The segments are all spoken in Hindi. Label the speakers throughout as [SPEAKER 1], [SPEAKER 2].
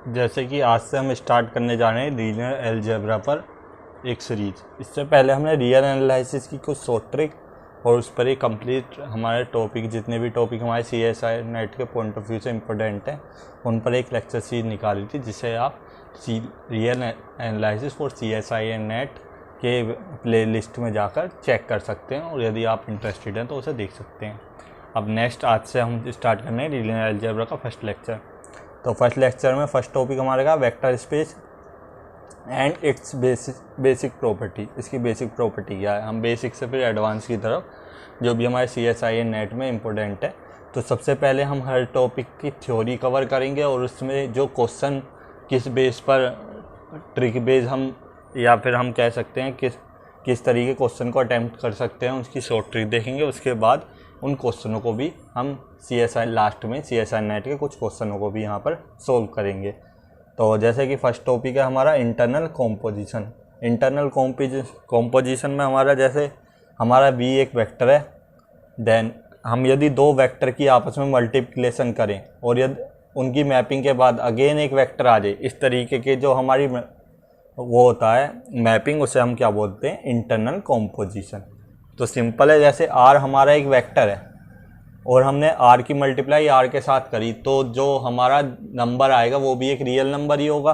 [SPEAKER 1] जैसे कि आज से हम स्टार्ट करने जा रहे हैं लीनियर अलजेब्रा पर एक सीरीज। इससे पहले हमने रियल एनालिसिस की कुछ शॉर्ट ट्रिक और उस पर ही कंप्लीट हमारे टॉपिक, जितने भी टॉपिक हमारे CSI नेट के पॉइंट ऑफ व्यू से इम्पोर्टेंट हैं, उन पर एक लेक्चर सीरीज निकाली थी, जिसे आप real analysis for CSI net के प्लेलिस्ट में जाकर चेक कर सकते हैं, और यदि आप इंटरेस्टेड हैं तो उसे देख सकते हैं। अब नेक्स्ट आज से हम स्टार्ट करने हैं लीनियर अलजेब्रा का फर्स्ट लेक्चर। तो फर्स्ट लेक्चर में फर्स्ट टॉपिक हमारे का vector space and it's basic property. इसकी बेसिक प्रॉपर्टी क्या है, हम बेसिक से फिर एडवांस की तरफ जो भी हमारे CSI नेट में इम्पोर्टेंट है। तो सबसे पहले हम हर टॉपिक की थ्योरी कवर करेंगे, और उसमें जो क्वेश्चन किस बेस पर ट्रिक बेस हम, या फिर हम कह सकते हैं किस तरीके क्वेश्चन को अटैम्प्ट कर सकते हैं, उसकी शॉर्ट ट्रिक देखेंगे। उसके बाद उन क्वेश्चनों को भी हम लास्ट में CSI नेट के कुछ क्वेश्चनों को भी यहाँ पर सोल्व करेंगे। तो जैसे कि फर्स्ट टॉपिक है हमारा इंटरनल कॉम्पोजिशन। इंटरनल कॉम्पोजिशन में हमारा, जैसे हमारा V एक वेक्टर है, देन हम यदि दो वेक्टर की आपस में मल्टीप्लिकेशन करें और यदि उनकी मैपिंग के बाद अगेन एक वेक्टर आ जाए, इस तरीके के जो हमारी वो होता है मैपिंग, उसे हम क्या बोलते हैं, इंटरनल कॉम्पोजिशन। तो सिंपल है, जैसे R हमारा एक वेक्टर है और हमने R की मल्टीप्लाई R के साथ करी, तो जो हमारा नंबर आएगा वो भी एक रियल नंबर ही होगा।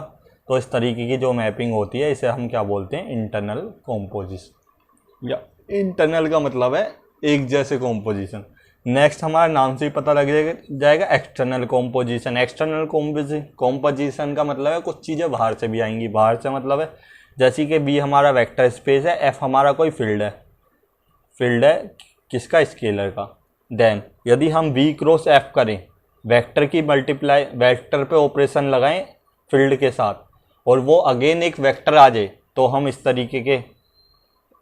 [SPEAKER 1] तो इस तरीके की जो मैपिंग होती है, इसे हम क्या बोलते हैं, इंटरनल कॉम्पोजिशन। या इंटरनल का मतलब है एक जैसे कॉम्पोजिशन। नेक्स्ट हमारा नाम से ही पता लग जाएगा एक्सटर्नल कॉम्पोजिशन। एक्सटर्नल कॉम्पोजिशन का मतलब है कुछ चीज़ें बाहर से भी आएंगी। बाहर से मतलब है जैसे कि B हमारा वेक्टर स्पेस है, F हमारा कोई फील्ड है किसका, स्केलर का। देन यदि हम V क्रॉस F करें, वेक्टर की मल्टीप्लाई, वेक्टर पे ऑपरेशन लगाएं फील्ड के साथ, और वो अगेन एक वेक्टर आ जाए, तो हम इस तरीके के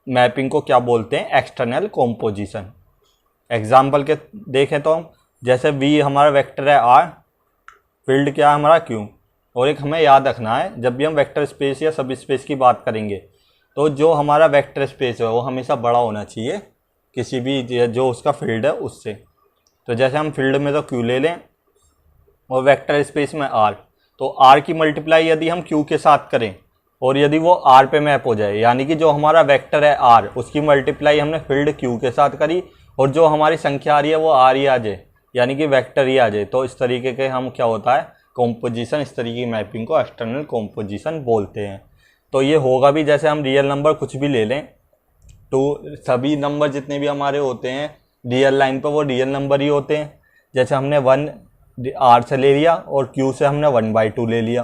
[SPEAKER 1] मैपिंग को क्या बोलते हैं, एक्सटर्नल कॉम्पोजिशन। एग्जाम्पल के देखें तो हम, जैसे V हमारा वेक्टर है R, फील्ड क्या है हमारा Q। और एक हमें याद रखना है, जब भी हम वेक्टर स्पेस या सब स्पेस की बात करेंगे, तो जो हमारा वेक्टर स्पेस है वो हमेशा बड़ा होना चाहिए किसी भी जो उसका फील्ड है उससे। तो जैसे हम फील्ड में तो Q ले लें और वेक्टर स्पेस में R, तो R की मल्टीप्लाई यदि हम Q के साथ करें और यदि वो R पे मैप हो जाए, यानी कि जो हमारा वेक्टर है R, उसकी मल्टीप्लाई हमने फील्ड Q के साथ करी, और जो हमारी संख्या आ रही है वो R ही आ जाए, यानी कि वेक्टर ही आ जाए, तो इस तरीके के हम क्या होता है, कॉम्पोजिशन। इस तरीके की मैपिंग को एक्सटर्नल कॉम्पोजिशन बोलते हैं। तो ये होगा भी, जैसे हम रियल नंबर कुछ भी ले लें, तो सभी नंबर जितने भी हमारे होते हैं रियल लाइन पर, वो रियल नंबर ही होते हैं। जैसे हमने 1 R से ले लिया और Q से हमने 1/2 ले लिया,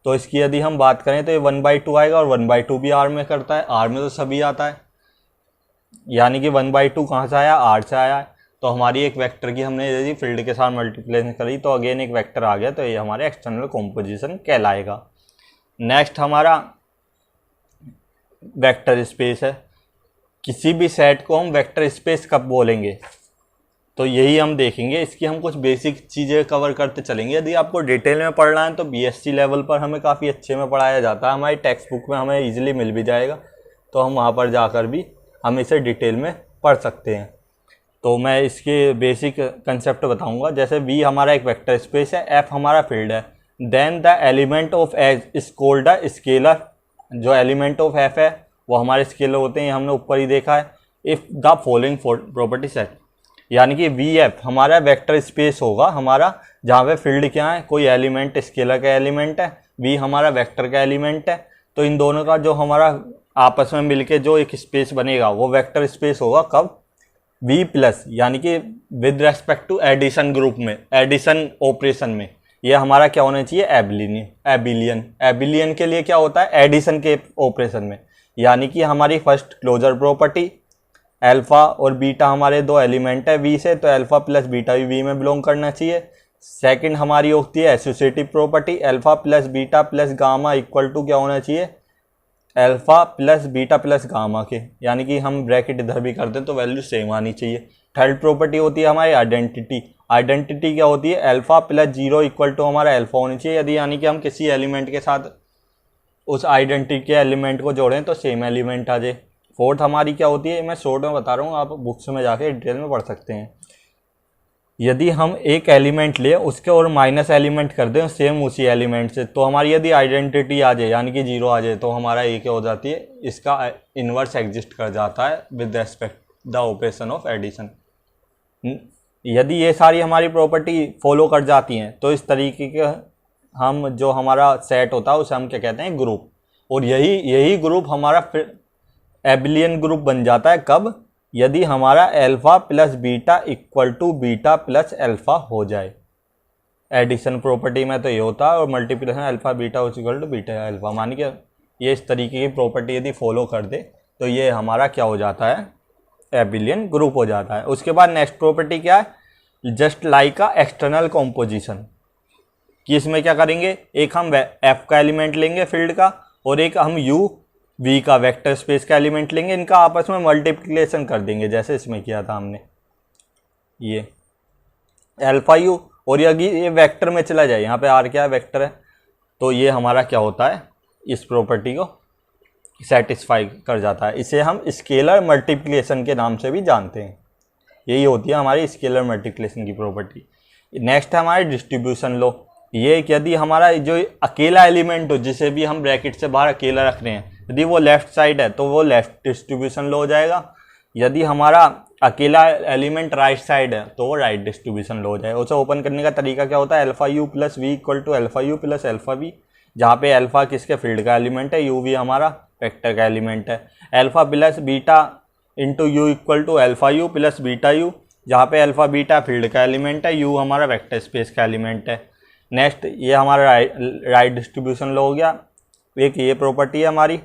[SPEAKER 1] तो इसकी यदि हम बात करें तो ये 1/2 आएगा, और 1/2 भी R में करता है, R में तो सभी आता है, यानी कि 1/2 कहाँ से आया, R से आया है। तो हमारी एक वेक्टर की हमने यदि फील्ड के साथ मल्टीप्लिकेशन करी, तो अगेन एक वेक्टर आ गया, तो ये हमारे एक्सटर्नल कॉम्पोजिशन कहलाएगा। नेक्स्ट हमारा वेक्टर स्पेस है। किसी भी सेट को हम वेक्टर स्पेस कब बोलेंगे, तो यही हम देखेंगे। इसकी हम कुछ बेसिक चीज़ें कवर करते चलेंगे। यदि आपको डिटेल में पढ़ना है तो BSc लेवल पर हमें काफ़ी अच्छे में पढ़ाया जाता है, हमारी टेक्स्ट बुक में हमें इजीली मिल भी जाएगा, तो हम वहाँ पर जाकर भी हम इसे डिटेल में पढ़ सकते हैं। तो मैं इसके बेसिक कंसेप्ट बताऊँगा। जैसे V हमारा एक वेक्टर स्पेस है, F हमारा फील्ड है, then the element of H is called a scalar. जो एलिमेंट ऑफ F है वो हमारे स्केलर होते हैं, हमने ऊपर ही देखा है। If the following property set, यानी कि VF हमारा वेक्टर स्पेस होगा हमारा, जहाँ पे फील्ड क्या है, कोई एलिमेंट स्केलर का एलिमेंट है, V हमारा वेक्टर का एलिमेंट है, तो इन दोनों का जो हमारा आपस में मिलके जो एक स्पेस बनेगा वो वेक्टर स्पेस होगा कब, V प्लस, यानी कि with respect to addition group में, एडिशन ऑपरेशन में। ये हमारा क्या होना चाहिए, एबिलियन। एबिलियन के लिए क्या होता है, एडिशन के ऑपरेशन में, यानी कि हमारी फर्स्ट क्लोजर प्रॉपर्टी, अल्फा और बीटा हमारे दो एलिमेंट है V से, तो अल्फा प्लस बीटा भी V में बिलोंग करना चाहिए। सेकंड हमारी होती है associative property, alpha plus beta plus gamma equal to क्या होना चाहिए, alpha plus beta plus gamma के, यानी कि हम ब्रैकेट इधर भी कर दें तो वैल्यू सेम आनी चाहिए। थर्ड प्रॉपर्टी होती है हमारी आइडेंटिटी। आइडेंटिटी क्या होती है, अल्फा प्लस 0 इक्वल टू हमारा अल्फा होनी चाहिए, यदि यानी कि हम किसी एलिमेंट के साथ उस आइडेंटिटी के एलिमेंट को जोड़ें तो सेम एलिमेंट आ जाए। फोर्थ हमारी क्या होती है, मैं शॉर्ट में बता रहा हूँ, आप बुक्स में जाके डिटेल में पढ़ सकते हैं। यदि हम एक एलिमेंट ले उसके और माइनस एलिमेंट कर दें सेम उसी एलिमेंट से, तो हमारी यदि आइडेंटिटी आ जाए यानी कि 0 आ जाए, तो हमारा ये क्या हो जाती है, इसका इन्वर्स एग्जिस्ट कर जाता है with respect the operation of addition. यदि ये सारी हमारी प्रॉपर्टी फॉलो कर जाती हैं तो इस तरीके के हम जो हमारा सेट होता है उसे हम क्या कहते हैं, ग्रुप। और यही ग्रुप हमारा फिर एबिलियन ग्रुप बन जाता है कब, यदि हमारा alpha plus beta equal to beta plus alpha हो जाए। एडिशन प्रॉपर्टी में तो ये होता है, और multiplication alpha beta equal to beta alpha, मानी कि ये इस तरीके की प्रॉपर्टी यदि फॉलो कर दे तो ये हमारा क्या हो जाता है, एबिलियन ग्रुप हो जाता है। उसके बाद नेक्स्ट प्रॉपर्टी क्या है, just like a external composition, कि इसमें क्या करेंगे, एक हम एफ का एलिमेंट लेंगे फील्ड का, और एक हम यू वी का वेक्टर स्पेस का एलिमेंट लेंगे, इनका आपस में मल्टीप्लिकेशन कर देंगे जैसे इसमें किया था हमने, ये अल्फा यू, और ये वेक्टर में चला जाए, यहाँ पे आर क्या है, वेक्टर है, तो ये हमारा क्या होता है, इस प्रॉपर्टी को सेटिस्फाई कर जाता है। इसे हम स्केलर मल्टीप्लिकेशन के नाम से भी जानते हैं। यही होती है हमारी स्केलर मल्टीप्लिकेशन की प्रॉपर्टी। नेक्स्ट है हमारी डिस्ट्रीब्यूशन लो। ये यदि हमारा जो अकेला एलिमेंट हो, जिसे भी हम ब्रैकेट से बाहर अकेला रख रहे हैं, यदि वो लेफ्ट साइड है तो वो लेफ्ट डिस्ट्रीब्यूशन लो हो जाएगा। यदि हमारा अकेला एलिमेंट राइट साइड है तो वो राइट डिस्ट्रीब्यूशन लो हो जाएगा। उसे ओपन करने का तरीका क्या होता है, alpha U plus V equal to alpha U plus alpha V, जहाँ पे अल्फा किसके फील्ड का एलिमेंट है, यू वी हमारा वेक्टर का एलिमेंट है। Alpha plus beta into U equal to alpha U plus beta U, जहाँ पे अल्फा बीटा फील्ड का एलिमेंट है, यू हमारा वेक्टर स्पेस का एलिमेंट है। नेक्स्ट ये हमारा राइट डिस्ट्रीब्यूशन लो हो गया। एक ये प्रॉपर्टी है हमारी,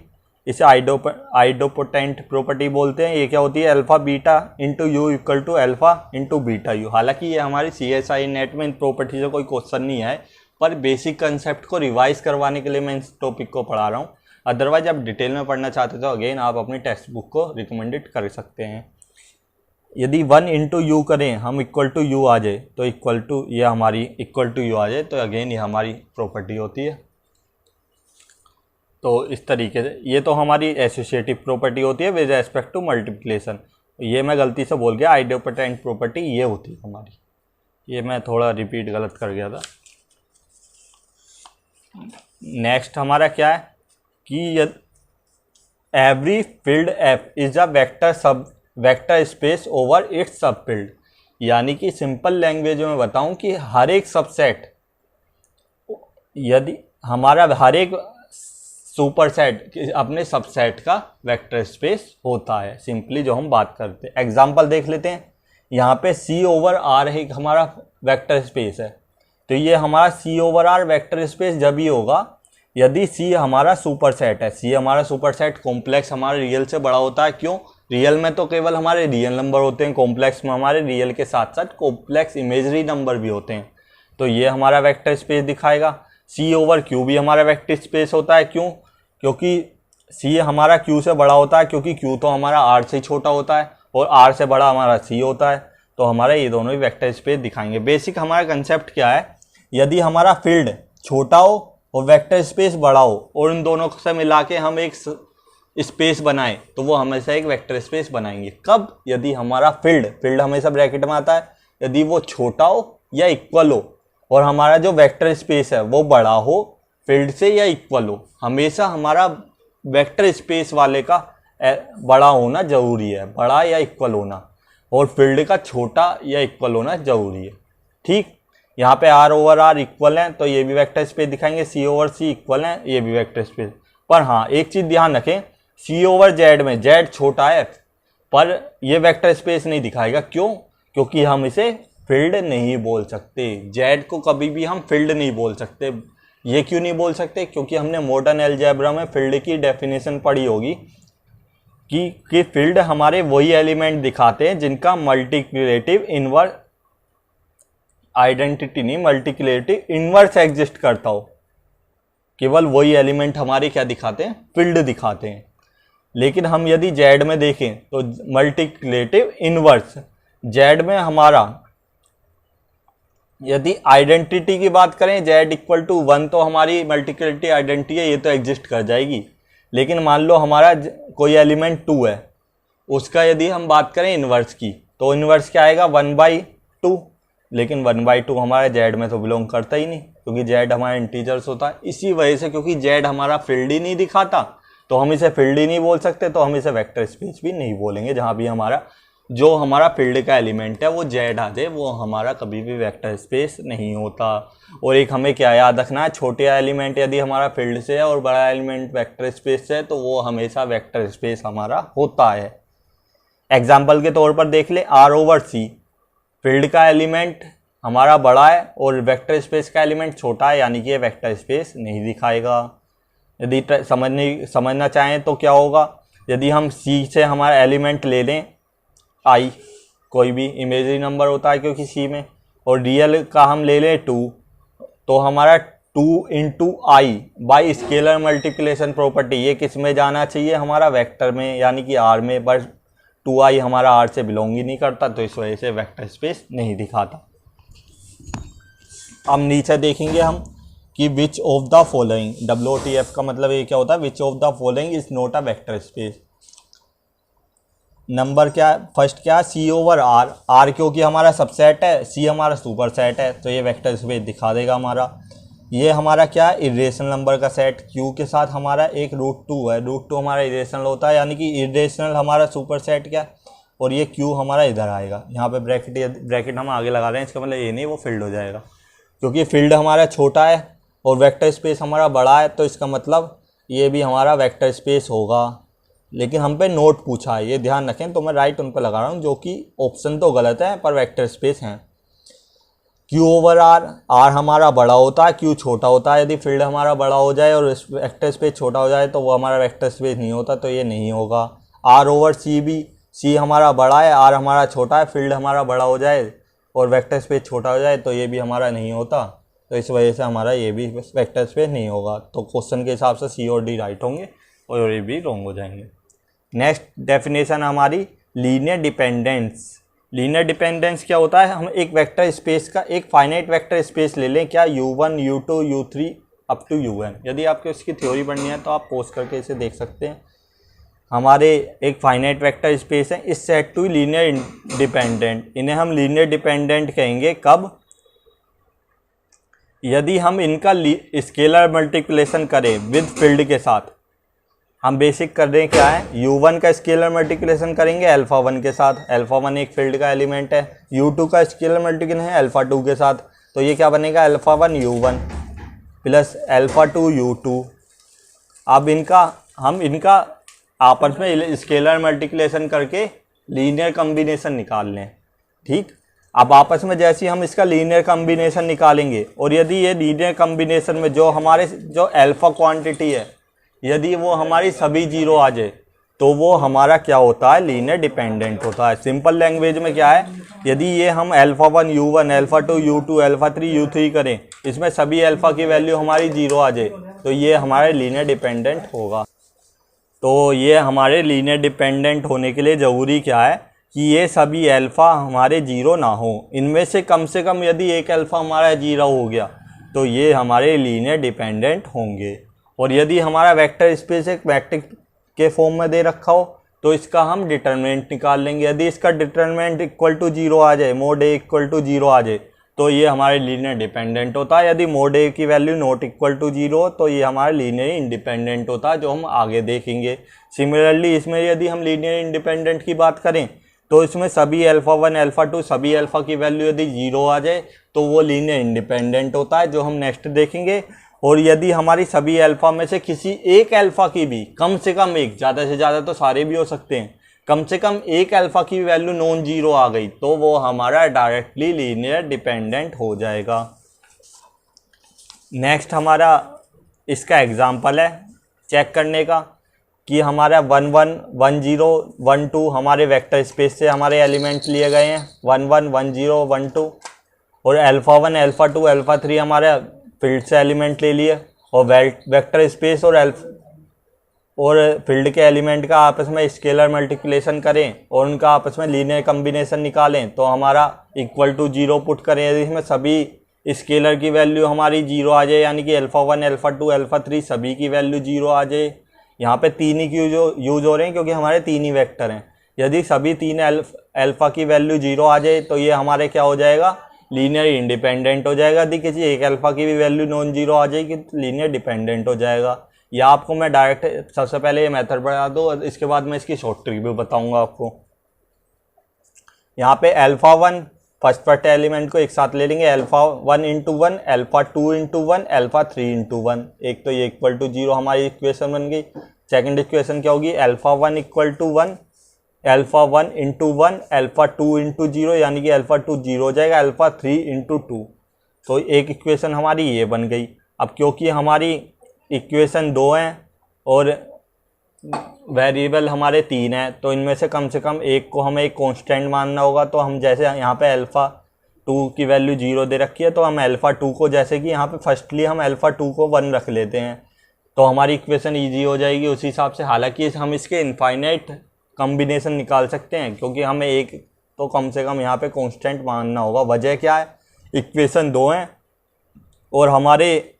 [SPEAKER 1] इसे आइडोपोटेंट प्रॉपर्टी बोलते हैं। ये क्या होती है, alpha beta into U equal to alpha into beta U. हालांकि ये हमारी CSI नेट में इन प्रॉपर्टी से कोई क्वेश्चन नहीं है, पर बेसिक कंसेप्ट को रिवाइज करवाने के लिए मैं इस टॉपिक को पढ़ा रहा हूँ। अदरवाइज आप डिटेल में पढ़ना चाहते तो अगेन आप अपनी टेक्स्ट बुक को रिकमेंडेड कर सकते हैं। यदि 1 इंटू यू करें हम इक्वल टू यू आ जाए, तो इक्वल टू ये हमारी इक्वल टू यू आ जाए, तो अगेन ये हमारी प्रॉपर्टी होती है। तो इस तरीके से ये तो हमारी एसोसिएटिव प्रॉपर्टी होती है विद रेस्पेक्ट टू मल्टीप्लिकेशन। ये मैं गलती से बोल गया, आइडोपोटेंट प्रॉपर्टी ये होती है हमारी, ये मैं थोड़ा रिपीट गलत कर गया था। नेक्स्ट हमारा क्या है कि every field F is a vector space over it's सब फील्ड। यानी कि सिंपल लैंग्वेज में बताऊं कि हर एक सबसेट, यदि हमारा हर एक सुपरसेट अपने सबसेट का वेक्टर स्पेस होता है। सिंपली जो हम बात करते हैं, एग्जांपल देख लेते हैं। यहाँ पे C ओवर R एक हमारा वेक्टर स्पेस है, तो ये हमारा C over R vector space जब ही होगा यदि C हमारा सुपरसेट है। C हमारा सुपरसेट कॉम्प्लेक्स हमारे रियल से बड़ा होता है। क्यों? रियल में तो केवल हमारे रियल नंबर होते हैं, कॉम्प्लेक्स में हमारे रियल के साथ साथ कॉम्प्लेक्स इमेजरी नंबर भी होते हैं। तो ये हमारा वेक्टर स्पेस दिखाएगा। C ओवर Q भी हमारा वेक्टर स्पेस होता है। क्यों? क्योंकि C हमारा Q से बड़ा होता है, क्योंकि Q तो हमारा R से छोटा होता है और R से बड़ा हमारा C होता है। तो हमारा ये दोनों ही वेक्टर स्पेस दिखाएंगे। बेसिक हमारा कंसेप्ट क्या है, यदि हमारा फील्ड छोटा हो और वेक्टर स्पेस बड़ा हो और इन दोनों से मिला के हम एक स्पेस बनाएं तो वो हमेशा एक वेक्टर स्पेस बनाएंगे। कब? यदि हमारा फील्ड हमेशा ब्रैकेट में आता है, यदि वो छोटा हो या इक्वल हो और हमारा जो वेक्टर स्पेस है वो बड़ा हो फील्ड से या इक्वल हो। हमेशा हमारा वेक्टर स्पेस वाले का बड़ा होना जरूरी है, बड़ा या इक्वल होना, और फील्ड का छोटा या इक्वल होना जरूरी है। ठीक, यहाँ पे R ओवर R इक्वल है तो ये भी वेक्टर स्पेस दिखाएंगे, C ओवर C इक्वल है ये भी वेक्टर स्पेस। पर हाँ, एक चीज़ ध्यान रखें, C ओवर Z में Z छोटा है पर ये वेक्टर स्पेस नहीं दिखाएगा। क्यों? क्योंकि हम इसे फील्ड नहीं बोल सकते। Z को कभी भी हम फील्ड नहीं बोल सकते। ये क्यों नहीं बोल सकते? क्योंकि हमने मॉडर्न अलजेब्रा में फील्ड की डेफिनेशन पढ़ी होगी कि फील्ड हमारे वही एलिमेंट दिखाते हैं जिनका मल्टीक्यूलेटिव इनवर्स आइडेंटिटी नहीं, मल्टीक्यूलेटिव इनवर्स एग्जिस्ट करता हो। केवल वही एलिमेंट हमारे क्या दिखाते हैं, फील्ड दिखाते हैं। लेकिन हम यदि Z में देखें तो मल्टीक्यूलेटिव इनवर्स Z में हमारा, यदि आइडेंटिटी की बात करें Z इक्वल टू 1 तो हमारी मल्टीक्यूलेटिव आइडेंटिटी है, ये तो एग्जिस्ट कर जाएगी। लेकिन मान लो हमारा कोई एलिमेंट 2 है, उसका यदि हम बात करें इन्वर्स की, तो इन्वर्स क्या आएगा 1/2। लेकिन 1/2 हमारा जेड में तो बिलोंग करता ही नहीं, क्योंकि जेड हमारा इंटीजर्स होता है। इसी वजह से क्योंकि जेड हमारा फील्ड ही नहीं दिखाता तो हम इसे फील्ड ही नहीं बोल सकते, तो हम इसे वेक्टर स्पेस भी नहीं बोलेंगे। जहाँ भी हमारा जो हमारा फील्ड का एलिमेंट है वो जेड आ जाए, वो हमारा कभी भी वेक्टर स्पेस नहीं होता। और एक हमें क्या याद रखना है, छोटे एलिमेंट यदि हमारा फील्ड से है और बड़ा एलिमेंट वेक्टर स्पेस से है तो वो हमेशा वेक्टर स्पेस हमारा होता है। एग्जाम्पल के तौर पर देख ले, R/C फील्ड का एलिमेंट हमारा बड़ा है और वेक्टर स्पेस का एलिमेंट छोटा है, यानी कि ये वेक्टर स्पेस नहीं दिखाएगा। यदि समझना चाहें तो क्या होगा, यदि हम C से हमारा एलिमेंट ले लें I, कोई भी इमेजरी नंबर होता है क्योंकि C में, और रियल का हम ले लें 2, तो हमारा 2 × I by scalar multiplication property ये किस में जाना चाहिए, हमारा वेक्टर में यानी कि R में, बट 2I हमारा R से बिलोंग ही नहीं करता, तो इस वजह से वेक्टर स्पेस नहीं दिखाता। अब नीचे देखेंगे हम कि which of the following, WTF का मतलब ये क्या होता है, which of the following is not a vector space. Number क्या है, फर्स्ट क्या है, C/R, R क्योंकि हमारा सबसेट है, C हमारा सुपर सेट है, तो ये वेक्टर स्पेस दिखा देगा हमारा। ये हमारा क्या है, इरेशनल नंबर का सेट, Q के साथ हमारा एक √2 है, √2 हमारा इरेशनल होता है, यानी कि इरेशनल हमारा सुपर सेट क्या, और ये Q हमारा इधर आएगा। यहाँ पे ब्रैकेट हम आगे लगा रहे हैं, इसका मतलब ये नहीं वो फील्ड हो जाएगा, क्योंकि फील्ड हमारा छोटा है और वेक्टर स्पेस हमारा बड़ा है, तो इसका मतलब ये भी हमारा वेक्टर स्पेस होगा। लेकिन हम पे नोट पूछा है, ये ध्यान रखें, तो मैं राइट उन पर लगा रहा हूँ, जो कि ऑप्शन तो गलत है पर वेक्टर स्पेस हैं। Q/R, R हमारा बड़ा होता है, Q छोटा होता है। यदि फील्ड हमारा बड़ा हो जाए और वेक्टर स्पेस छोटा हो जाए तो वो हमारा वेक्टर स्पेस नहीं होता, तो ये नहीं होगा। R/C भी, C हमारा बड़ा है, R हमारा छोटा है, फील्ड हमारा बड़ा हो जाए और वेक्टर स्पेस छोटा हो जाए तो ये भी हमारा नहीं होता, तो इस वजह से हमारा ये भी वेक्टर स्पेस नहीं होगा। तो क्वेश्चन के हिसाब से C और D राइट होंगे और ये भी रॉन्ग हो जाएंगे। नेक्स्ट डेफिनेशन हमारी लीनियर डिपेंडेंस। लीनियर डिपेंडेंस क्या होता है, हम एक वेक्टर स्पेस का एक फाइनाइट वेक्टर स्पेस ले लें, क्या U1 U2 U3 up to UN। यदि आपको इसकी थ्योरी पढ़नी है तो आप पोस्ट करके इसे देख सकते हैं। हमारे एक फाइनाइट वेक्टर स्पेस है, इस सेट टू लीनियर डिपेंडेंट, इन्हें हम लीनियर डिपेंडेंट कहेंगे कब, यदि हम इनका स्केलर मल्टीप्लिकेशन करें विद फील्ड के साथ। हम बेसिक कर रहे हैं क्या है, U1 का स्केलर मल्टीप्लिकेशन करेंगे α1 के साथ, α1 एक फील्ड का एलिमेंट है। U2 का स्केलर मल्टीप्लिकेशन है α2 के साथ, तो ये क्या बनेगा, α1 U1 प्लस α2 U2। अब हम इनका आपस में स्केलर मल्टीप्लिकेशन करके लीनियर कॉम्बिनेशन निकाल लें। ठीक, अब आपस में जैसे हम इसका लीनियर कॉम्बिनेशन निकालेंगे और यदि ये लीनियर कॉम्बिनेशन में जो हमारे जो अल्फा क्वांटिटी है यदि वो हमारी सभी जीरो आ जाए तो वो हमारा क्या होता है, लीनियर डिपेंडेंट होता है। सिंपल लैंग्वेज में क्या है, यदि ये हम α1 U1 α2 U2 α3 U3 करें, इसमें सभी अल्फा की वैल्यू हमारी जीरो आ जाए तो ये हमारे लीनियर डिपेंडेंट होगा। तो ये हमारे लीनियर डिपेंडेंट होने के लिए ज़रूरी क्या है कि ये सभी अल्फ़ा हमारे जीरो ना हो, इनमें से कम यदि एक अल्फ़ा हमारा जीरो हो गया तो ये हमारे लीनियर डिपेंडेंट होंगे। और यदि हमारा वेक्टर स्पेस एक मैट्रिक्स के फॉर्म में दे रखा हो तो इसका हम डिटरमिनेंट निकाल लेंगे। यदि इसका डिटरमिनेंट इक्वल टू जीरो आ जाए, mod A equal to zero आ जाए, तो ये हमारे लीनियर डिपेंडेंट होता है। यदि मोड ए की value not equal to zero तो ये हमारा लीनियर इंडिपेंडेंट होता है, जो हम आगे देखेंगे। सिमिलरली इसमें यदि हम लीनियर इंडिपेंडेंट की बात करें तो इसमें सभी α1 α2 सभी अल्फ़ा की वैल्यू यदि जीरो आ जाए तो वो लीनियर इंडिपेंडेंट होता है, जो हम नेक्स्ट देखेंगे। और यदि हमारी सभी अल्फ़ा में से किसी एक अल्फ़ा की भी कम से कम एक, ज़्यादा से ज़्यादा तो सारे भी हो सकते हैं, कम से कम एक अल्फ़ा की वैल्यू नॉन जीरो आ गई तो वो हमारा डायरेक्टली लीनियर डिपेंडेंट हो जाएगा। नेक्स्ट हमारा इसका एग्जांपल है चेक करने का कि हमारा 1 1 1 0 1 2 हमारे वेक्टर स्पेस से हमारे एलिमेंट लिए गए हैं 1 1 1 0 1 2, और α1 α2 α3 हमारे फील्ड से एलिमेंट ले लिए, और वेक्टर स्पेस और फील्ड के एलिमेंट का आपस में स्केलर मल्टीप्लिकेशन करें और उनका आपस में लीनियर कॉम्बिनेशन निकालें तो हमारा इक्वल टू जीरो पुट करें। यदि इसमें सभी स्केलर की वैल्यू हमारी जीरो आ जाए, यानी कि α1 α2 α3 सभी की वैल्यू जीरो आ जाए। यहाँ पे तीन ही क्यों यूज हो रहे हैं, क्योंकि हमारे तीन ही वेक्टर हैं। यदि सभी तीन अल्फ़ा की वैल्यू जीरो आ जाए तो ये हमारे क्या हो जाएगा, लीनियर इंडिपेंडेंट हो जाएगा। यदि किसी एक अल्फ़ा की भी वैल्यू नॉन जीरो आ जाएगी तो लीनियर डिपेंडेंट हो जाएगा। या आपको मैं डायरेक्ट सबसे पहले ये मेथड बता दूँ और इसके बाद मैं इसकी शॉर्ट ट्रिक भी बताऊँगा आपको। यहाँ पे अल्फ़ा वन फर्स्ट एलिमेंट को एक साथ ले लेंगे, alpha one into one, alpha two into one, alpha three into one. एक तो ये इक्वल टू जीरो हमारी इक्वेशन बन गई। सेकंड इक्वेशन क्या होगी, alpha one equal to one, alpha one into one, alpha two into zero, यानी कि अल्फ़ा टू जीरो हो जाएगा, अल्फ़ा थ्री इंटू टू। तो एक इक्वेशन हमारी ये बन गई। अब क्योंकि हमारी इक्वेशन दो हैं और वेरिएबल हमारे तीन हैं, तो इनमें से कम एक को हमें एक कांस्टेंट मानना होगा। तो हम जैसे यहाँ पे अल्फ़ा टू की वैल्यू जीरो दे रखी है, तो हम अल्फ़ा टू को जैसे कि यहाँ पे फर्स्टली हम अल्फ़ा टू को वन रख लेते हैं, तो हमारी इक्वेशन ईजी हो जाएगी उसी हिसाब से। हालांकि हम इसके इनफाइनाइट कॉम्बिनेशन निकाल सकते हैं, क्योंकि हमें एक तो कम से कम यहाँ पे कांस्टेंट मानना होगा। वजह क्या है, इक्वेशन दो हैं और हमारे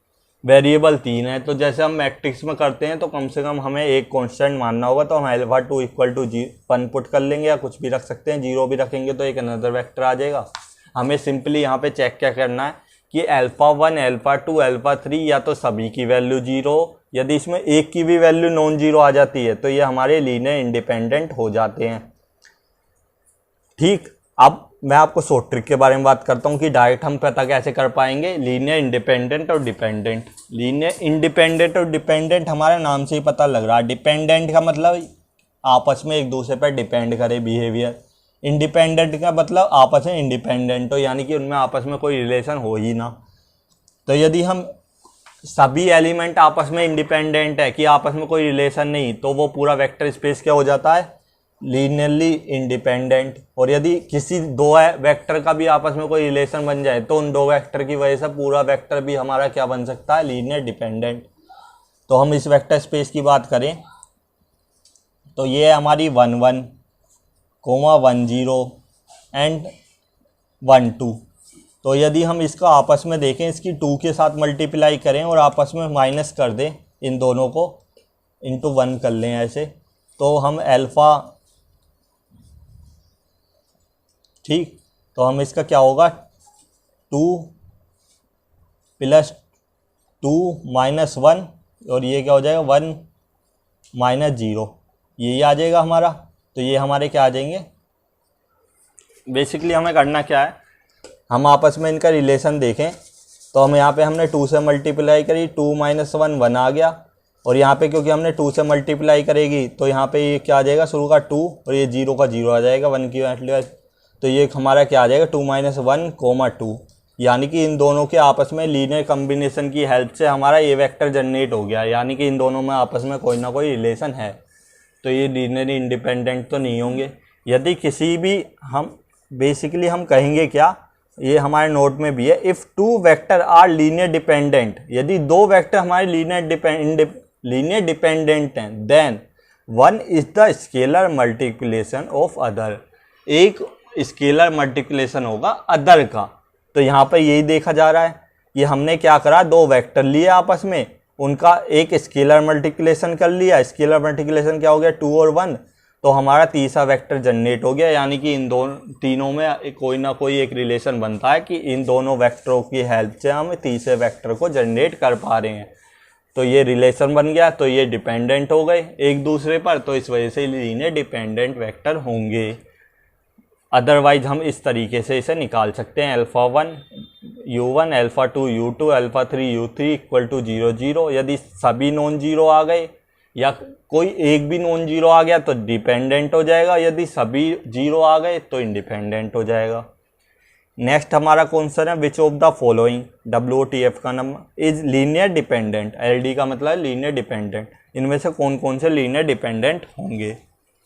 [SPEAKER 1] वेरिएबल तीन है। तो जैसे हम मैट्रिक्स में करते हैं तो कम से कम हमें एक कांस्टेंट मानना होगा। तो हम alpha two equal to one put कर लेंगे, या कुछ भी रख सकते हैं, जीरो भी रखेंगे तो एक अनदर वेक्टर आ जाएगा। हमें सिंपली यहाँ पे चेक क्या करना है कि alpha one, alpha to, alpha three या तो सभी की वैल्यू जीरो, यदि इसमें एक की भी वैल्यू नॉन जीरो आ जाती है तो ये हमारे लीनियर इंडिपेंडेंट हो जाते हैं। ठीक, अब मैं आपको शॉर्ट ट्रिक के बारे में बात करता हूँ कि डायरेक्ट हम पता कैसे कर पाएंगे लीनियर इंडिपेंडेंट और डिपेंडेंट। लीनियर इंडिपेंडेंट और डिपेंडेंट हमारे नाम से ही पता लग रहा है। डिपेंडेंट का मतलब आपस में एक दूसरे पर डिपेंड करे बिहेवियर, इंडिपेंडेंट का मतलब आपस में इंडिपेंडेंट हो, यानी कि उनमें आपस में कोई रिलेशन हो ही ना। तो यदि हम सभी एलिमेंट आपस में इंडिपेंडेंट है कि आपस में कोई रिलेशन नहीं, तो वो पूरा वेक्टर स्पेस क्या हो जाता है, लीनियरली इंडिपेंडेंट। और यदि किसी दो वेक्टर का भी आपस में कोई रिलेशन बन जाए तो उन दो वेक्टर की वजह से पूरा वेक्टर भी हमारा क्या बन सकता है, लीनियर डिपेंडेंट। तो हम इस वेक्टर स्पेस की बात करें तो ये है हमारी 1 1, 1 0 एंड 1 2। तो यदि हम इसका आपस में देखें, इसकी 2 के साथ मल्टीप्लाई करें और आपस में माइनस कर दें, इन दोनों को इंटू 1 कर लें ऐसे, तो हम अल्फ़ा, ठीक, तो हम इसका क्या होगा 2 प्लस 2 माइनस 1, और ये क्या हो जाएगा 1 माइनस 0, ये आ जाएगा हमारा। तो ये हमारे क्या आ जाएंगे, बेसिकली हमें करना क्या है, हम आपस में इनका रिलेशन देखें तो हम यहाँ पे हमने 2 से मल्टीप्लाई करी, 2 माइनस 1 1 आ गया, और यहाँ पे क्योंकि हमने 2 से मल्टीप्लाई करेगी तो यहाँ पे ये क्या आ जाएगा, शुरू का 2 और ये 0 का 0 आ जाएगा, 1 की वैल्यू, तो ये हमारा क्या आ जाएगा 2 माइनस 1 कोमा 2, यानी कि इन दोनों के आपस में लीनियर कम्बिनेशन की हेल्प से हमारा ये वेक्टर जनरेट हो गया, यानी कि इन दोनों में आपस में कोई ना कोई रिलेशन है। तो ये लीनियर इंडिपेंडेंट तो नहीं होंगे। यदि किसी भी, हम बेसिकली हम कहेंगे क्या, ये हमारे नोट में भी है, if two vector are linear dependent, यदि दो वेक्टर हमारे लीनियर डिपेंडेंट हैं, then one is the scalar multiplication of other, एक स्केलर मल्टीप्लिकेशन होगा अदर का। तो यहाँ पर यही देखा जा रहा है, ये हमने क्या करा, दो वेक्टर लिए आपस में, उनका एक स्केलर मल्टीप्लिकेशन कर लिया। स्केलर मल्टीप्लिकेशन क्या हो गया 2 और 1, तो हमारा तीसरा वेक्टर जनरेट हो गया, यानी कि इन दोनों तीनों में कोई ना कोई एक रिलेशन बनता है कि इन दोनों वेक्टरों की हेल्प से हम तीसरे वेक्टर को जनरेट कर पा रहे हैं। तो ये रिलेशन बन गया, तो ये डिपेंडेंट हो गए एक दूसरे पर, तो इस वजह से लीनियर डिपेंडेंट वेक्टर होंगे। अदरवाइज हम इस तरीके से इसे निकाल सकते हैं, alpha 1 u1, alpha 2 u2, alpha 3 u3 equal to 0 0। यदि सभी नॉन जीरो आ गए या कोई एक भी नॉन जीरो आ गया तो डिपेंडेंट हो जाएगा, यदि सभी जीरो आ गए तो इंडिपेंडेंट हो जाएगा। नेक्स्ट हमारा क्वेश्चन है, which of the following, WTF का number is linear dependent, LD का मतलब है लीनियर डिपेंडेंट, इनमें से कौन कौन से लीनियर डिपेंडेंट होंगे।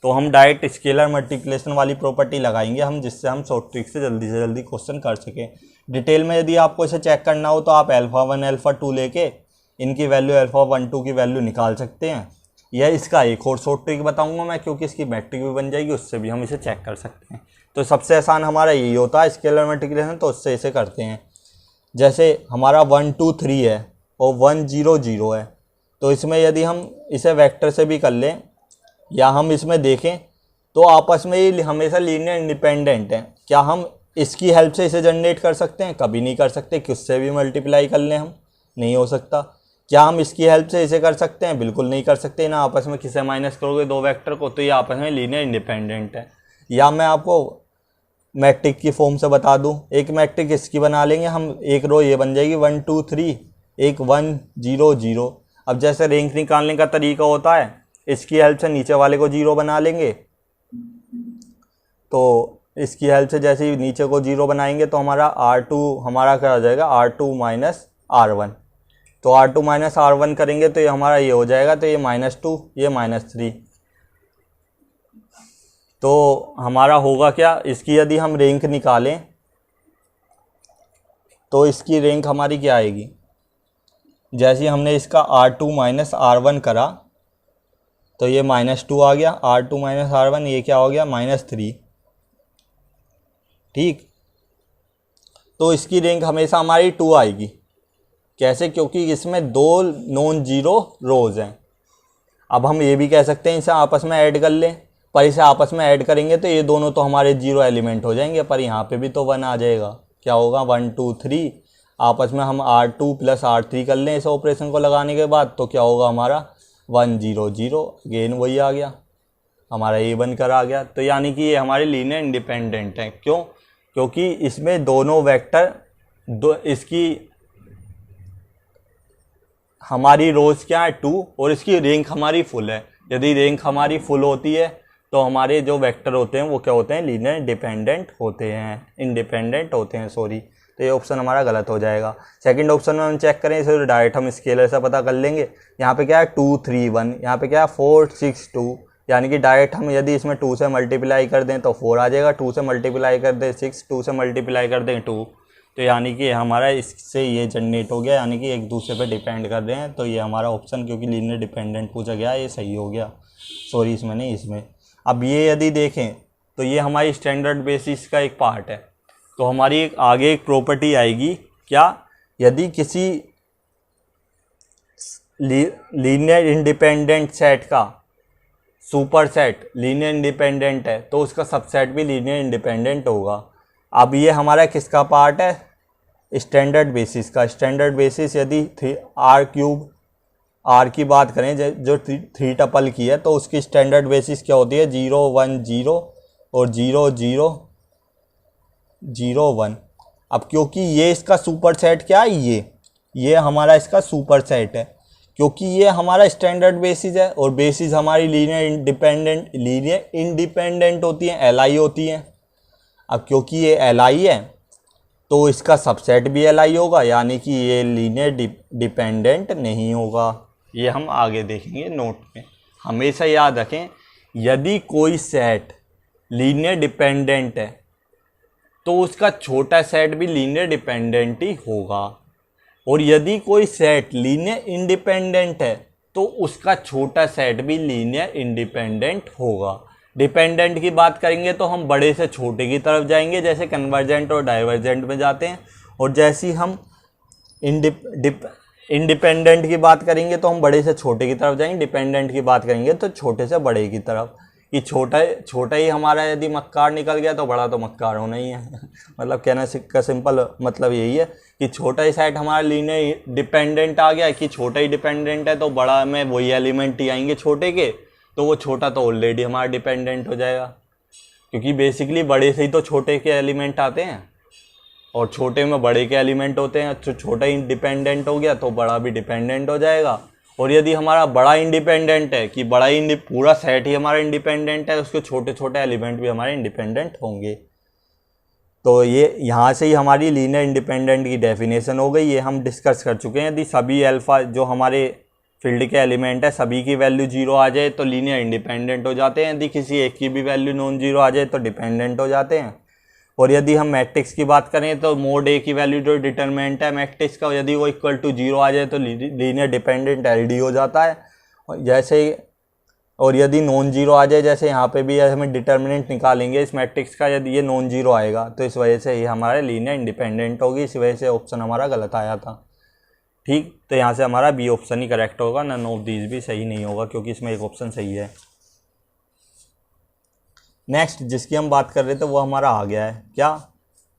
[SPEAKER 1] तो हम डायरेक्ट स्केलर मल्टीप्लिकेशन वाली प्रॉपर्टी लगाएंगे हम, जिससे हम शॉर्ट ट्रिक से जल्दी क्वेश्चन कर सकें। डिटेल में यदि आपको इसे चेक करना हो तो आप अल्फ़ा 1 अल्फ़ा 2 लेके इनकी वैल्यू अल्फ़ा 1 2 की वैल्यू निकाल सकते हैं। यह इसका एक और शॉर्ट ट्रिक बताऊंगा मैं, क्योंकि इसकी मैट्रिक भी बन जाएगी, उससे भी हम इसे चेक कर सकते हैं। तो सबसे आसान हमारा यही होता है स्केलर मल्टीप्लिकेशन, तो उससे इसे करते हैं। जैसे हमारा 1 2 3 है और 1 0 0 है, तो इसमें यदि हम इसे वेक्टर से भी कर लें या हम इसमें देखें तो आपस में ये हमेशा लीनियर इंडिपेंडेंट है। क्या हम इसकी हेल्प से इसे जनरेट कर सकते हैं? कभी नहीं कर सकते। किससे भी मल्टीप्लाई कर लें हम, नहीं हो सकता। क्या हम इसकी हेल्प से इसे कर सकते हैं? बिल्कुल नहीं कर सकते ना। आपस में किससे माइनस करोगे दो वेक्टर को, तो ये आपस में लीनियर इंडिपेंडेंट है। या मैं आपको मैट्रिक्स की फॉर्म से बता दूं, एक मैट्रिक्स इसकी बना लेंगे हम, एक रो ये बन जाएगी 1 2 3, एक 1 0 0। अब जैसे रैंक निकालने का तरीका होता है, इसकी हेल्प से नीचे वाले को 0 बना लेंगे। तो इसकी हेल्प से जैसे ही नीचे को 0 बनाएंगे तो हमारा R2 हमारा क्या हो जाएगा, R2 माइनस R1। तो R2 माइनस R1 करेंगे तो ये हमारा ये हो जाएगा, तो ये -2 ये -3। तो हमारा होगा क्या, इसकी यदि हम रैंक निकालें तो इसकी रैंक हमारी क्या आएगी, जैसे हमने इसका R2 माइनस R1 करा तो ये -2 आ गया, R2 माइनस R1 ये क्या हो गया, -3। ठीक, तो इसकी रैंक हमेशा हमारी 2 आएगी। कैसे? क्योंकि इसमें दो नॉन जीरो रोज हैं। अब हम ये भी कह सकते हैं इसे आपस में ऐड कर लें, पर इसे आपस में ऐड करेंगे तो ये दोनों तो हमारे 0 एलिमेंट हो जाएंगे, पर यहाँ पे भी तो 1 आ जाएगा। क्या होगा, 1 2 3, आपस में हम R2 प्लस R3 कर लें इस ऑपरेशन को लगाने के बाद, तो क्या होगा हमारा 1 0 0, अगेन वही आ गया, हमारा ये बनकर आ गया। तो यानी कि ये हमारे लीनियर इंडिपेंडेंट हैं। क्यों? क्योंकि इसमें दोनों वेक्टर इसकी हमारी रोज क्या है 2, और इसकी रैंक हमारी फुल है। यदि रैंक हमारी फुल होती है तो हमारे जो वेक्टर होते हैं वो क्या होते हैं, लीनियर इंडिपेंडेंट होते हैं, इंडिपेंडेंट होते हैं, सॉरी। तो ये ऑप्शन हमारा गलत हो जाएगा। सेकंड ऑप्शन में हम चेक करें इसे, डायरेक्ट हम स्केलर से पता कर लेंगे। यहाँ पे क्या है 2 3 1, यहाँ पे क्या है 4 6 2, यानी कि डायरेक्ट हम यदि इसमें 2 से मल्टीप्लाई कर दें तो 4 आ जाएगा, 2 से मल्टीप्लाई कर दें 6, 2 से मल्टीप्लाई कर दें 2। तो यानी कि हमारा इससे ये जनरेट हो गया, यानी कि एक दूसरे पे डिपेंड कर रहे हैं। तो ये हमारा ऑप्शन, क्योंकि लीनियर डिपेंडेंट पूछा गया, ये सही हो गया। सॉरी, इसमें नहीं, इसमें। अब ये यदि देखें तो ये हमारी स्टैंडर्ड बेसिस का एक पार्ट है। तो हमारी एक आगे एक प्रॉपर्टी आएगी, क्या, यदि किसी लीनियर इंडिपेंडेंट सेट का सुपर सेट लीनियर इंडिपेंडेंट है तो उसका सबसेट भी लीनियर इंडिपेंडेंट होगा। अब ये हमारा किसका पार्ट है, स्टैंडर्ड बेसिस का। स्टैंडर्ड बेसिस यदि R की बात करें जो 3 टपल की है, तो उसकी स्टैंडर्ड बेसिस क्या होती है, 0 1 0 और 0 0 0 1। अब क्योंकि ये इसका सुपर सेट क्या है, ये हमारा इसका सुपर सेट है, क्योंकि ये हमारा स्टैंडर्ड बेसिस है और बेसिस हमारी लीनियर इंडिपेंडेंट होती है, LI होती है। अब क्योंकि ये LI है तो इसका सबसेट भी LI होगा, यानी कि ये लीनियर डिपेंडेंट नहीं होगा। ये हम आगे देखेंगे नोट में। हमेशा याद रखें, यदि कोई सेट लीनियर डिपेंडेंट है तो उसका छोटा सेट भी लीनियर डिपेंडेंट ही होगा, और यदि कोई सेट लीनियर इंडिपेंडेंट है तो उसका छोटा सेट भी लीनियर इंडिपेंडेंट होगा। डिपेंडेंट की बात करेंगे तो हम बड़े से छोटे की तरफ जाएंगे, जैसे कन्वर्जेंट और डाइवर्जेंट में जाते हैं, और जैसे ही हम इंडिपेंडेंट की बात करेंगे तो हम बड़े से छोटे की तरफ जाएंगे, डिपेंडेंट की बात करेंगे तो छोटे से बड़े की तरफ। कि छोटा ही हमारा यदि मक्कार निकल गया तो बड़ा तो मक्कार होना ही है मतलब कहना का सिंपल मतलब यही है कि छोटा ही सेट हमारा लीनियर डिपेंडेंट आ गया, कि छोटा ही डिपेंडेंट है तो बड़ा में वही एलिमेंट ही आएंगे छोटे के, तो वो छोटा तो ऑलरेडी हमारा डिपेंडेंट हो जाएगा, क्योंकि बेसिकली बड़े से ही तो छोटे के एलिमेंट आते हैं और छोटे में बड़े के एलिमेंट होते हैं। तो छोटा ही डिपेंडेंट हो गया तो बड़ा भी डिपेंडेंट हो जाएगा। और यदि हमारा बड़ा इंडिपेंडेंट है, कि बड़ा ही पूरा सेट ही हमारा इंडिपेंडेंट है, उसके छोटे छोटे एलिमेंट भी हमारे इंडिपेंडेंट होंगे। तो ये यहाँ से ही हमारी लीनियर इंडिपेंडेंट की डेफिनेशन हो गई। ये हम डिस्कस कर चुके हैं। यदि सभी अल्फ़ा जो हमारे फील्ड के एलिमेंट है सभी की वैल्यू 0 आ जाए तो लीनियर इंडिपेंडेंट हो जाते हैं, यदि किसी एक की भी वैल्यू नॉन जीरो आ जाए तो डिपेंडेंट हो जाते हैं। और यदि हम मैट्रिक्स की बात करें तो मोड ए की वैल्यू जो डिटरमिनेंट है मैट्रिक्स का, यदि वो इक्वल टू 0 आ जाए तो लीनियर डिपेंडेंट LD हो जाता है। और यदि नॉन जीरो आ जाए, जैसे यहाँ पे भी हमें डिटरमिनेंट निकालेंगे इस मैट्रिक्स का, यदि ये नॉन जीरो आएगा तो इस वजह से ये हमारा लीनियर इंडिपेंडेंट होगी। इस वजह से ऑप्शन हमारा गलत आया था। ठीक, तो यहाँ से हमारा बी ऑप्शन ही करेक्ट होगा, नन ऑफ दीज भी सही नहीं होगा, क्योंकि इसमें एक ऑप्शन सही है। नेक्स्ट जिसकी हम बात कर रहे थे वो हमारा आ गया है क्या,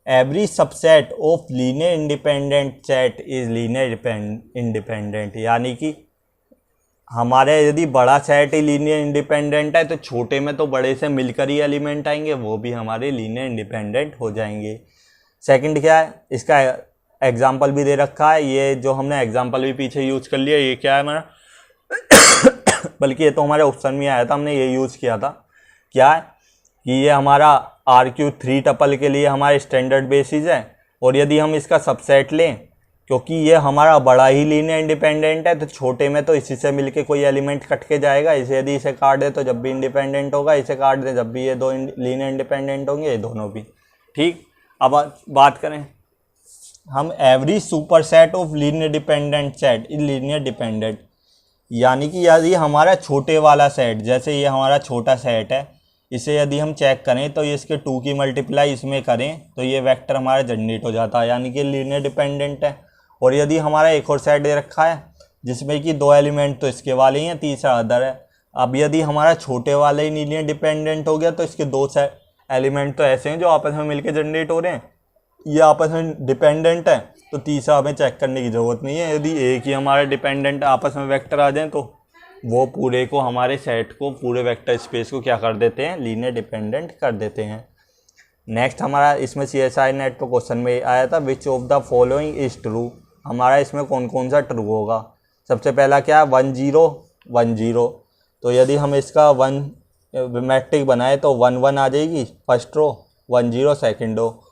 [SPEAKER 1] every subset of linear independent set is linear independent, यानी कि हमारे यदि बड़ा सेट ही लीनियर इंडिपेंडेंट है तो छोटे में तो बड़े से मिलकर ही एलिमेंट आएंगे, वो भी हमारे लीनियर इंडिपेंडेंट हो जाएंगे। सेकंड क्या है, इसका एग्जाम्पल भी दे रखा है, ये जो हमने एग्जाम्पल भी पीछे यूज कर लिया, ये क्या है हमारा बल्कि ये तो हमारे ऑप्शन में आया था, हमने ये यूज़ किया था। क्या है कि ये हमारा RQ3 टपल के लिए हमारे स्टैंडर्ड बेसिस है, और यदि हम इसका सबसेट लें, क्योंकि ये हमारा बड़ा ही लीनियर इंडिपेंडेंट है, तो छोटे में तो इसी से मिलके कोई एलिमेंट कट के जाएगा। इसे यदि इसे काट दे तो जब भी इंडिपेंडेंट होगा, इसे काट दे जब भी ये दो लीनियर इंडिपेंडेंट होंगे, ये दोनों भी। ठीक, अब बात करें हम every super set of linear dependent set is linear dependent, यानी कि यदि हमारा छोटे वाला सेट, जैसे ये हमारा छोटा सेट है, इसे यदि हम चेक करें तो ये इसके 2 की मल्टीप्लाई इसमें करें तो ये वेक्टर हमारा जनरेट हो जाता है, यानी कि लीनियर डिपेंडेंट है। और यदि हमारा एक और सेट दे रखा है जिसमें कि 2 एलिमेंट तो इसके वाले ही हैं, तीसरा अदर है। अब यदि हमारा छोटे वाले ही लीनियर डिपेंडेंट हो गया तो इसके 2 एलिमेंट तो ऐसे हैं जो आपस में मिलकर जनरेट हो रहे हैं, ये आपस में डिपेंडेंट है, तो तीसरा हमें चेक करने की ज़रूरत नहीं है। यदि एक ही हमारे डिपेंडेंट आपस में वेक्टर आ जाएं तो वो पूरे को, हमारे सेट को, पूरे वेक्टर स्पेस को क्या कर देते हैं, लीनियर डिपेंडेंट कर देते हैं। नेक्स्ट हमारा इसमें CSI नेट पर क्वेश्चन में आया था, which of the following is true. हमारा इसमें कौन कौन सा ट्रू होगा। सबसे पहला क्या है, 1 0 1 0, तो यदि हम इसका 1 मैट्रिक बनाए तो 1 1 आ जाएगी फर्स्ट रो, 1 0 सेकेंड रो।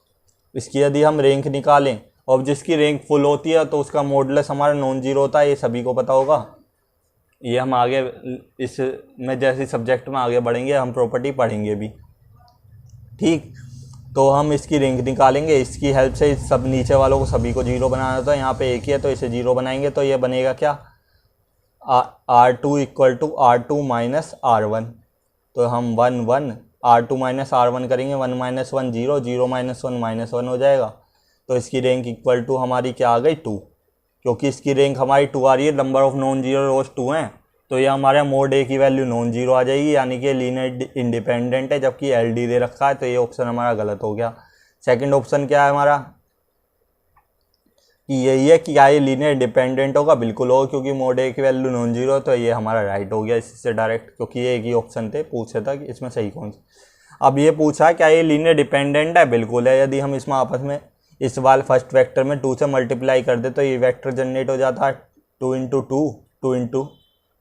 [SPEAKER 1] इसकी यदि हम रैंक निकालें, और जिसकी रैंक फुल होती है तो उसका मॉडुलस हमारा नॉन जीरो होता है, ये सभी को पता होगा। ये हम आगे इसमें जैसे सब्जेक्ट में आगे बढ़ेंगे हम प्रॉपर्टी पढ़ेंगे भी। ठीक, तो हम इसकी रैंक निकालेंगे, इसकी हेल्प से सब नीचे वालों को सभी को 0 बनाना होता है। यहाँ पे एक ही है तो इसे 0 बनाएंगे, तो ये बनेगा क्या, R2 equal to R2 minus R1। तो हम 1 1 R2 माइनस R1 करेंगे, 1 माइनस 1 0, 0 माइनस 1 माइनस 1 हो जाएगा। तो इसकी रैंक इक्वल टू हमारी क्या आ गई, 2, क्योंकि इसकी रैंक हमारी 2 आ रही है, नंबर ऑफ नॉन जीरो रोज 2 हैं, तो ये हमारे मोड ए की वैल्यू नॉन जीरो आ जाएगी, यानी कि लीनियर इंडिपेंडेंट है, जबकि LD दे रखा है, तो ये ऑप्शन हमारा गलत हो गया। सेकंड ऑप्शन क्या है हमारा, कि यही है कि क्या ये लीनियर डिपेंडेंट होगा, बिल्कुल होगा, क्योंकि मोड ए की वैल्यू नॉन जीरो, तो ये हमारा राइट हो गया इससे डायरेक्ट, क्योंकि ये एक ही ऑप्शन थे, पूछा था कि इसमें सही कौन सा। अब ये पूछा है क्या ये लीनियर डिपेंडेंट है, बिल्कुल है। यदि हम इसमें आपस में इस वाले फर्स्ट वेक्टर में 2 से मल्टीप्लाई कर दे तो ये वेक्टर जनरेट हो जाता है 2 into 2 2 into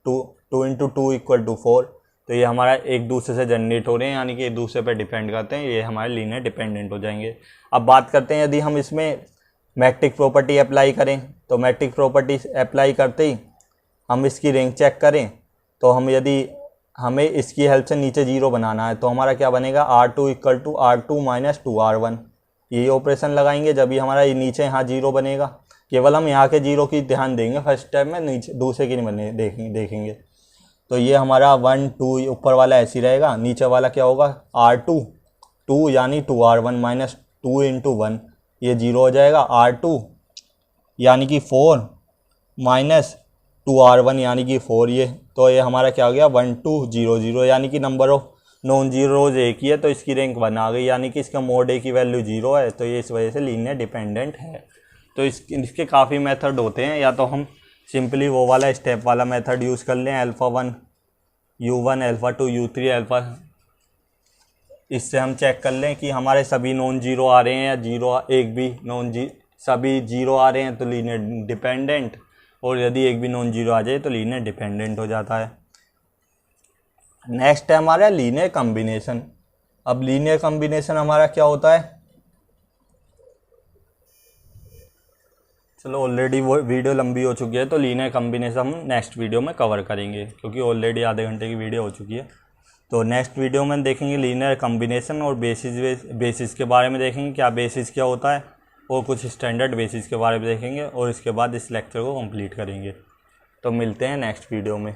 [SPEAKER 1] 2 2 into 2 equal to 4। तो ये हमारा एक दूसरे से जनरेट हो रहे हैं, यानी कि एक दूसरे पर डिपेंड करते हैं, ये हमारे लीनियर डिपेंडेंट हो जाएंगे। अब बात करते हैं यदि हम इसमें मैट्रिक प्रॉपर्टी अप्लाई करें, तो मैट्रिक प्रॉपर्टी अप्लाई करते ही हम इसकी रैंक चेक करें, तो हम यदि हमें इसकी हेल्प से नीचे 0 बनाना है, तो हमारा क्या बनेगा, R2 equal to R2 minus 2R1। यही ऑपरेशन लगाएंगे जब भी हमारा ये नीचे यहाँ 0 बनेगा। केवल हम यहाँ के 0 की ध्यान देंगे फर्स्ट स्टेप में, नीचे दूसरे की नहीं बने देखेंगे। तो ये हमारा 1 2 ऊपर वाला ऐसे ही रहेगा, नीचे वाला क्या होगा, R2 2 यानी 2R1 माइनस 2 इंटू 1, ये 0 हो जाएगा। R2 यानी कि 4 माइनस 2R1 यानी कि 4, ये तो ये हमारा क्या हो गया, 1 2 0 0, यानी कि नंबर ऑफ नॉन जीरो रोज एक ही है, तो इसकी रैंक 1 आ गई, यानी कि इसका मोड ए की वैल्यू 0 है, तो ये इस वजह से लीनियर डिपेंडेंट है। तो इसके काफ़ी मेथड होते हैं, या तो हम सिंपली वो वाला स्टेप वाला मेथड यूज़ कर लें, α1 U1 α2 U3 अल्फ़ा, इससे हम चेक कर लें कि हमारे सभी नॉन जीरो आ रहे हैं या जीरो एक भी सभी 0 आ रहे हैं तो लीनियर डिपेंडेंट, और यदि एक भी नॉन जीरो आ जाए तो लीनियर डिपेंडेंट हो जाता है। नेक्स्ट है हमारा लीनियर कॉम्बिनेशन। अब लीनियर कॉम्बिनेशन हमारा क्या होता है, चलो ऑलरेडी वो वीडियो लंबी हो चुकी है, तो लीनियर कॉम्बिनेशन हम नेक्स्ट वीडियो में कवर करेंगे, क्योंकि ऑलरेडी आधे घंटे की वीडियो हो चुकी है। तो नेक्स्ट वीडियो में देखेंगे लीनियर कॉम्बिनेशन, और बेसिस के बारे में देखेंगे, क्या बेसिस क्या होता है, और कुछ स्टैंडर्ड बेसिस के बारे में देखेंगे, और इसके बाद इस लेक्चर को कंप्लीट करेंगे। तो मिलते हैं नेक्स्ट वीडियो में।